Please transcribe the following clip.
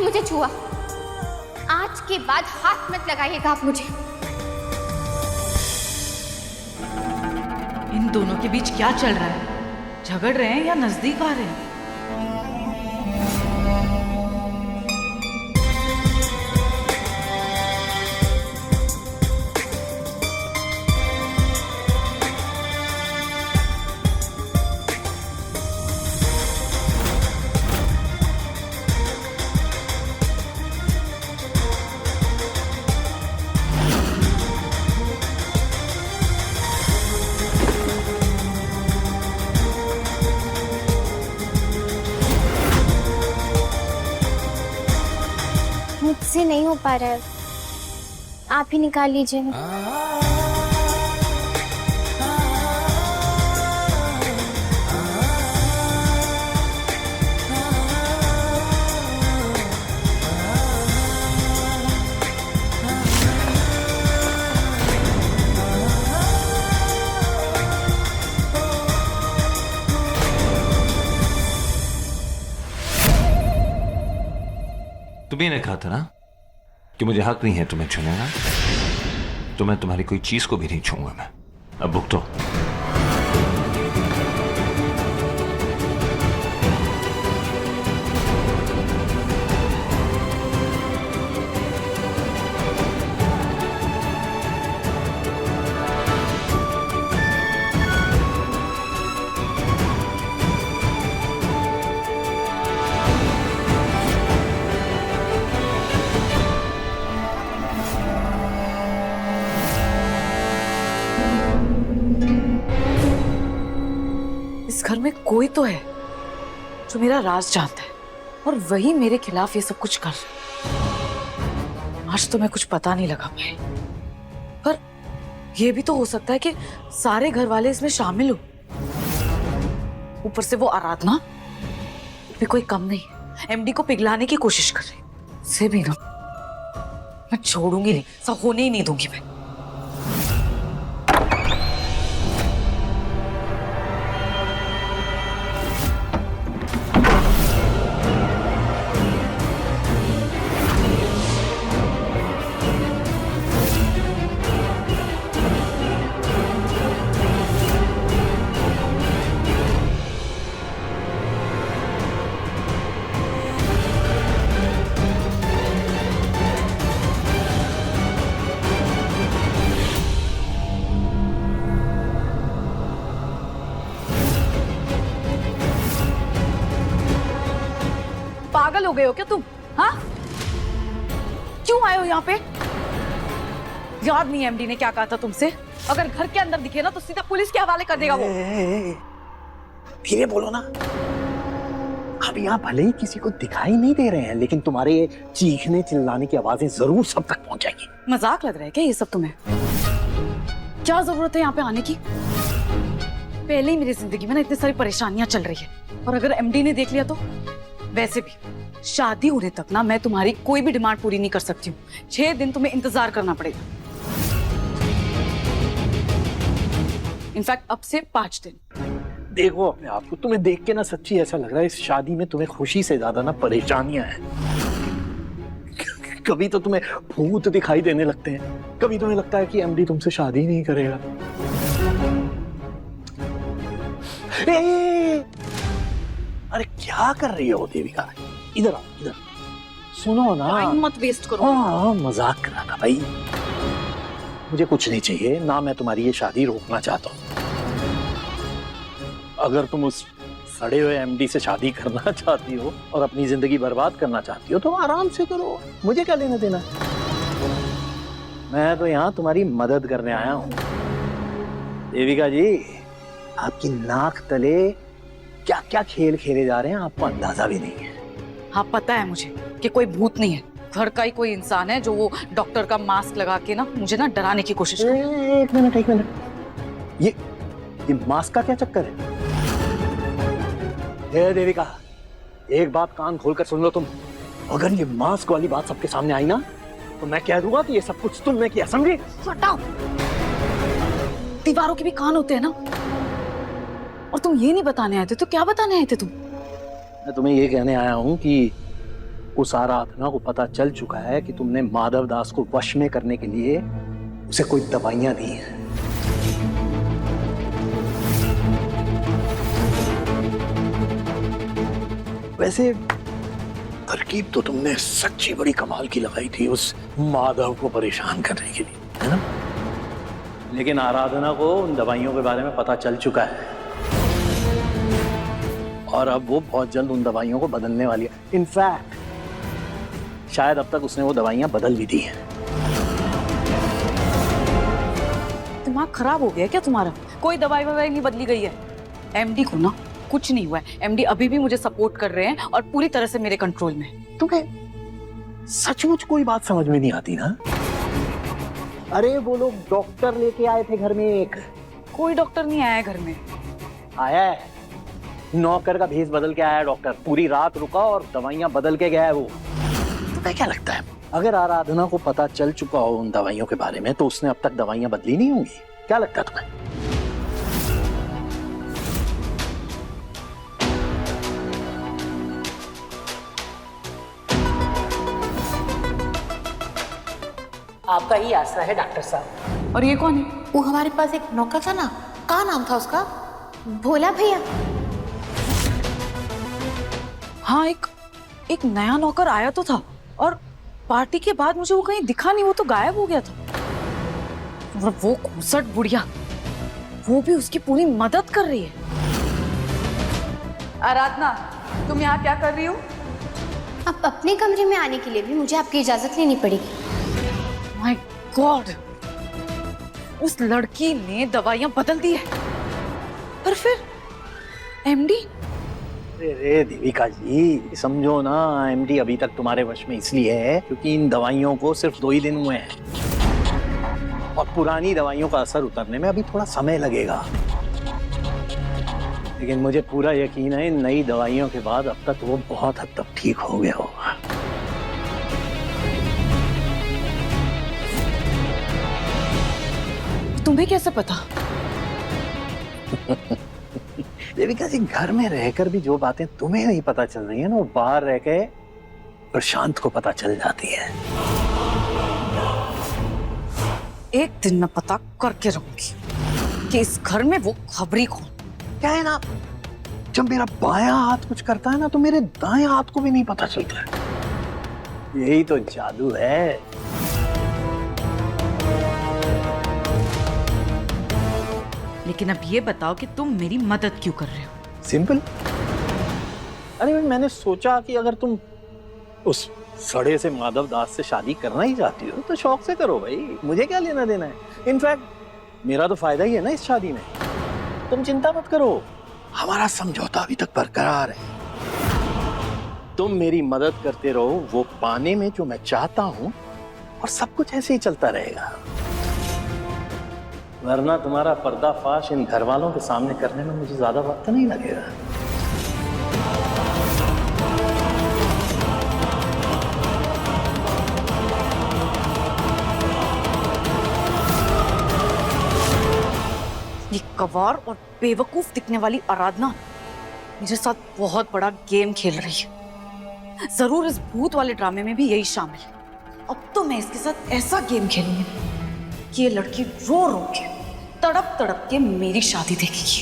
मुझे छुआ। आज के बाद हाथ मत लगाइएगा आप मुझे। इन दोनों के बीच क्या चल रहा है? झगड़ रहे हैं या नजदीक आ रहे हैं? मुझसे नहीं हो पा रहा है, आप ही निकाल लीजिए। तुम्ही ने कहा था ना कि मुझे हक नहीं है तुम्हें छूने का, तो मैं तुम्हारी कोई चीज को भी नहीं छूंगा। मैं अब भुगतो। इस घर में कोई तो है जो मेरा राज जानता है और वही मेरे खिलाफ ये सब कुछ कर रहा है। आज तो मैं कुछ पता नहीं लगा पाई, पर यह भी तो हो सकता है कि सारे घर वाले इसमें शामिल हो। ऊपर से वो आराधना भी कोई कम नहीं है, एमडी को पिघलाने की कोशिश कर रही। से भी ना मैं छोड़ूंगी नहीं, सब होने ही नहीं दूंगी मैं। पागल हो गए हो क्या तुम? हाँ, क्यों आए हो यहाँ पे? याद नहीं एमडी ने क्या कहा था तुमसे? अगर घर के अंदर दिखे ना तो सीधा पुलिस के हवाले कर देगा वो। धीरे बोलो ना। अब यहाँ भले ही किसी को दिखाई नहीं दे रहे हैं, लेकिन तुम्हारे चीखने चिल्लाने की आवाजें जरूर सब तक पहुंचाएगी। मजाक लग रहा है क्या ये सब तुम्हें? क्या जरूरत है यहाँ पे आने की? पहले ही मेरी जिंदगी में ना इतनी सारी परेशानियां चल रही है, और अगर एमडी ने देख लिया तो? वैसे भी शादी होने तक ना मैं तुम्हारी कोई भी डिमांड पूरी नहीं कर सकती हूँ। 6 दिन तुम्हें इंतजार करना पड़ेगा। इनफैक्ट अब से 5 दिन। देखो अपने आप को, तुम्हें देख के ना सच्ची ऐसा लग रहा है इस शादी में तुम्हें खुशी से ज्यादा ना परेशानियां हैं। कभी तो तुम्हें भूत दिखाई देने लगते हैं, कभी तुम्हें लगता है कि एमडी तुमसे शादी नहीं करेगा। अरे क्या कर रही हो देविका? इधर आओ, इधर सुनो ना। टाइम मत वेस्ट करो। हाँ, मजाक कर रहा था भाई। मुझे कुछ नहीं चाहिए, ना मैं तुम्हारी ये शादी रोकना चाहता हूँ। अगर तुम उस सड़े हुए एमडी से शादी करना चाहती हो और अपनी जिंदगी बर्बाद करना चाहती हो तो आराम से करो, मुझे क्या लेना देना। मैं तो यहाँ तुम्हारी मदद करने आया हूँ। देविका जी, आपकी नाक तले क्या क्या खेल खेले जा रहे हैं आपको अंदाजा भी नहीं है। हाँ पता है मुझे कि कोई भूत नहीं है, घर का ही कोई इंसान है जो वो डॉक्टर का मास्क लगा के ना मुझे ना डराने की कोशिश कर रहा है। एक मिनट, ये मास्क का क्या चक्कर है? देविका, एक बात कान खोलकर सुन लो तुम। अगर ये मास्क वाली बात सबके सामने आई ना तो मैं कह दूंगा कि ये सब कुछ तुमने किया, समझी? हटाओ। दीवारों के भी कान होते हैं ना, और तुम ये नहीं बताने आए थे तो क्या बताने आए थे तुम? मैं तुम्हें ये कहने आया हूं कि उस आराधना को पता चल चुका है कि तुमने माधव दास को वश में करने के लिए उसे कोई दवाइयां दी हैं। वैसे तरकीब तो तुमने सच्ची बड़ी कमाल की लगाई थी उस माधव को परेशान करने के लिए, है ना? लेकिन आराधना को उन दवाइयों के बारे में पता चल चुका है और अब वो बहुत जल्द उन दवाइयों को बदलने वाली है। इनफैक्ट शायद अब तक उसने वो दवाइयां बदल भी दी हैं। दिमाग खराब हो गया क्या तुम्हारा? कोई दवाई ववाई नहीं बदली गई है। एमडी को ना कुछ नहीं हुआ है। एमडी अभी भी मुझे सपोर्ट कर रहे हैं और पूरी तरह से मेरे कंट्रोल में। तुम्हें सचमुच कोई बात समझ में नहीं आती ना? अरे वो लोग डॉक्टर लेके आए थे घर में एक। कोई डॉक्टर नहीं आया है घर में। आया है, नौकर का भेष बदल के आया है डॉक्टर। पूरी रात रुका और दवाइयां बदल के गया है वो। तुम्हें क्या लगता है अगर आराधना को पता चल चुका हो उन दवाइयों के बारे में तो उसने अब तक दवाइयां बदली नहीं होंगी? क्या लगता है तुम्हें? आपका ही आसरा है डॉक्टर साहब। और ये कौन है? वो हमारे पास एक नौकर था ना, क्या नाम था उसका? भोला भैया। हाँ, एक नया नौकर आया तो था और पार्टी के बाद मुझे वो कहीं दिखा नहीं। वो तो गायब हो गया था। और वो घूसट बुढ़िया, वो भी उसकी पूरी मदद कर रही है। आराधना, तुम यहाँ क्या कर रही हो? अब अपने कमरे में आने के लिए भी मुझे आपकी इजाजत लेनी पड़ेगी। माय गॉड, उस लड़की ने दवाइयां बदल दी है। पर फिर एमडी? अरे देविका जी, समझो ना, एमडी अभी तक तुम्हारे वश में इसलिए है क्योंकि इन दवाइयों को सिर्फ 2 ही दिन हुए हैं और पुरानी दवाइयों का असर उतरने में अभी थोड़ा समय लगेगा। लेकिन मुझे पूरा यकीन है इन नई दवाइयों के बाद अब तक वो बहुत हद तक ठीक हो गया होगा। तुम्हें कैसे पता? देविका जी, घर में रहकर भी जो बातें तुम्हें नहीं पता चल रही है ना, वो बाहर रह के प्रशांत को पता चल जाती है। एक दिन मैं पता करके रहूंगी कि इस घर में वो खबरी कौन। क्या है ना, जब मेरा बायां हाथ कुछ करता है ना तो मेरे दाएं हाथ को भी नहीं पता चलता है। यही तो जादू है। लेकिन अब ये बताओ कि तुम मेरी मदद क्यों कर रहे हो? सिंपल। अरे मैंने सोचा कि अगर तुम उस सड़े से माधव दास से शादी करना ही चाहती हो तो शौक से करो भाई, मुझे क्या लेना देना है। इनफैक्ट मेरा तो फायदा ही है ना इस शादी में। तुम चिंता मत करो, हमारा समझौता अभी तक बरकरार है। तुम मेरी मदद करते रहो वो पाने में जो मैं चाहता हूं और सब कुछ ऐसे ही चलता रहेगा। वरना तुम्हारा पर्दाफाश इन घर वालों के सामने करने में मुझे ज्यादा वक्त नहीं लगेगा। ये गवार और बेवकूफ दिखने वाली आराधना मेरे साथ बहुत बड़ा गेम खेल रही है। जरूर इस भूत वाले ड्रामे में भी यही शामिल है। अब तो मैं इसके साथ ऐसा गेम खेलूंगी कि ये लड़की रो रो के, तड़प तड़प के मेरी शादी देखेगी।